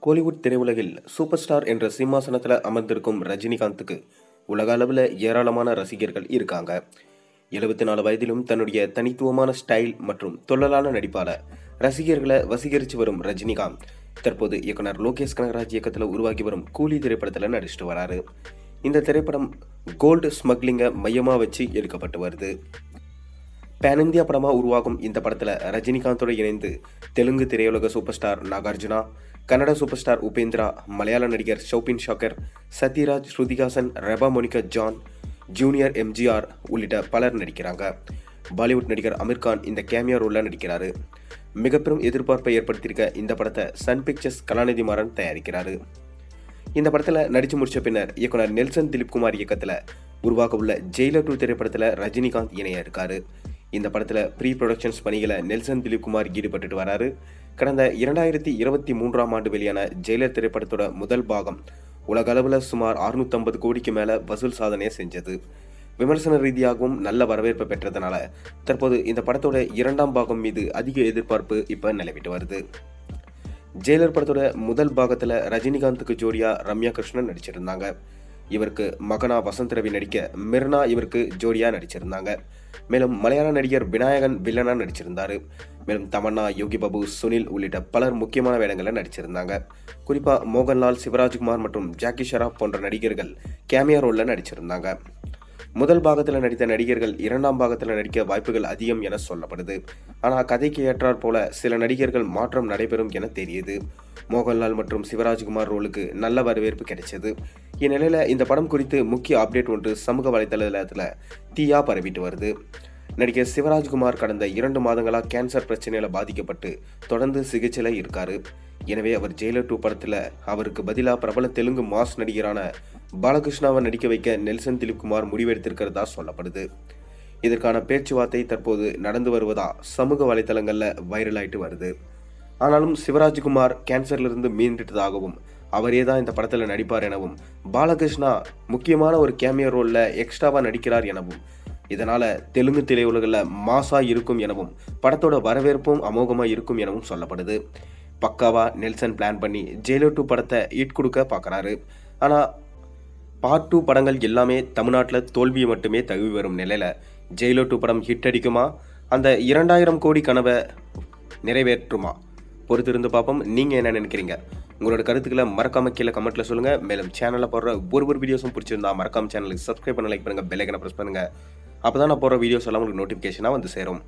கோலிவுட் திரையுலகில் super star என்ற சிம்மாசனத்தில் அமர்ந்திருக்கும் ரஜினிகாந்துக்கு உலக அளவில் ஏராளமான ரசிகர்கள் இருக்காங்க. 74 வயதிலும் தன்னுடைய தனித்துவமான ஸ்டைல் மற்றும் துள்ளலான நடிப்பால ரசிகர்களை வசீகரித்து வரும் ரஜினிகாந்த் தற்போது இயக்குனர் லோகேஷ் கனகராஜ் இயக்கத்தில் உருவாகி வரும் கூலி திரைப்படத்தில் நடிச்சிட்டு வராரு. இந்த திரைப்படம் கோல்டு ஸ்மக்லிங்கை மையமாக வச்சு எடுக்கப்பட்டு வருது. பேன் இந்தியா படமாக உருவாகும் இந்த படத்தில் ரஜினிகாந்தோடு இணைந்து தெலுங்கு திரையுலக super star Nagarjuna, Kannada super star Upendra, மலையாள நடிகர் Soubin ஷாக்கர், Sathyaraj, Shruti Haasan, Reba Monica John, junior MGR உள்ளிட்ட பலர் நடிக்கிறாங்க. பாலிவுட் நடிகர் அமீர் கான் இந்த கேமியோ ரோலில் நடிக்கிறாரு. மிக பெரும் எதிர்பார்ப்பை ஏற்படுத்தியிருக்க இந்த படத்தை சன் பிக்சர்ஸ் கலாநிதி மாறன் தயாரிக்கிறாரு. இந்த படத்தில் நடித்து முடிச்ச பின்னர் இயக்குனர் நெல்சன் திலீப்குமார் இயக்கத்தில் உருவாக உள்ள ஜெயிலர் 2 திரைப்படத்தில் ரஜினிகாந்த் இணைய இருக்காரு. இந்த படத்தில் ப்ரீ ப்ரொடக்ஷன்ஸ் பணிகளை நெல்சன் திலீப்குமார் ஈடுபட்டு வராரு. கடந்த 2023ஆம் ஆண்டு வெளியான ஜெயிலர் திரைப்படத்தோட முதல் பாகம் உலக அளவில் சுமார் 650 கோடிக்கு மேலே வசூல் சாதனையை செஞ்சது. விமர்சன ரீதியாகவும் நல்ல வரவேற்பை பெற்றதுனால தற்போது இந்த படத்தோட 2ஆம் பாகம் மீது அதிக எதிர்பார்ப்பு இப்போ நிலவிட்டு வருது. ஜெயிலர் படத்தோட முதல் பாகத்தில் ரஜினிகாந்துக்கு ஜோடியா ரம்யா கிருஷ்ணன் நடிச்சிருந்தாங்க. இவருக்கு மகனா வசந்த் ரவி நடிக்க மிர்னா இவருக்கு ஜோடியா நடிச்சிருந்தாங்க. மேலும் மலையாள நடிகர் விநாயகன் வில்லனா நடிச்சிருந்தாரு. மேலும் தமன்னா, யோகி பாபு, சுனில் உள்ளிட்ட பலர் முக்கியமான வேடங்களில் நடிச்சிருந்தாங்க. குறிப்பாக மோகன்லால், சிவராஜ்குமார் மற்றும் ஜாக்கி ஷெராப் போன்ற நடிகர்கள் கேமியோ ரோலில் நடிச்சிருந்தாங்க. முதல் பாகத்தில் நடித்த நடிகர்கள் 2ஆம் பாகத்தில் நடிக்க வாய்ப்புகள் அதிகம் என சொல்லப்படுது. ஆனால் கதைக்கு ஏற்றாற் போல சில நடிகர்கள் மாற்றம் நடைபெறும் என தெரியுது. மோகன்லால் மற்றும் சிவராஜ்குமார் ரோலுக்கு நல்ல வரவேற்பு கிடைச்சது. இந்நிலையில் இந்த படம் குறித்து முக்கிய அப்டேட் ஒன்று சமூக வலைதளத்தில் தீயா பரவிட்டு வருது. நடிகர் சிவராஜ்குமார் கடந்த 2 மாதங்களாக கேன்சர் பிரச்சனையில் பாதிக்கப்பட்டு தொடர்ந்து சிகிச்சையில் இருக்காரு. எனவே அவர் ஜெயிலர் 2 படத்தில் அவருக்கு பதிலாக பிரபல தெலுங்கு மாஸ் நடிகரான பாலகிருஷ்ணாவை நடிக்க வைக்க நெல்சன் திலீப்குமார் முடிவெடுத்திருக்கிறதா சொல்லப்படுது. இதற்கான பேச்சுவார்த்தை தற்போது நடந்து வருவதா சமூக வலைதளங்களில் வைரல் ஆயிட்டு வருது. ஆனாலும் சிவராஜ்குமார் கேன்சர்லிருந்து மீண்டுட்டதாகவும் அவரே தான் இந்த படத்தில் நடிப்பார் எனவும் பாலகிருஷ்ணா முக்கியமான ஒரு கேமியோ ரோலில் எக்ஸ்ட்ராவாக நடிக்கிறார் எனவும் இதனால் தெலுங்கு திரையுலகில் மாசா இருக்கும் எனவும் படத்தோட வரவேற்பும் அமோகமாக இருக்கும் எனவும் சொல்லப்படுது. பக்காவா நெல்சன் பிளான் பண்ணி ஜெயிலர் 2 படத்தை ஹிட் கொடுக்க பார்க்குறாரு. ஆனால் பார்ட் 2 படங்கள் எல்லாமே தமிழ்நாட்டில் தோல்வியை மட்டுமே தழுவி வரும் நிலையில் ஜெயிலர் 2 படம் ஹிட் அடிக்குமா, அந்த 2000 கோடி கனவை நிறைவேற்றுமா, பொறுத்திருந்து பார்ப்போம். நீங்கள் என்ன நினைக்கிறீங்க? உங்களோட கருத்துக்களை மறக்காம கீழே கமெண்ட்டில் சொல்லுங்கள். மேலும் சேனலில் போடுற ஒரு வீடியோஸும் பிடிச்சிருந்தா மறக்காம சேனலுக்கு சப்ஸ்கிரைப் பண்ண, லைக் பண்ணுங்கள், பெல் ஐக்கனை ப்ரெஸ் பண்ணுங்கள். அப்போ தான் நான் போடுற வீடியோஸ் எல்லாம் உங்களுக்கு நோட்டிஃபிகேஷனாக வந்து சேரும்.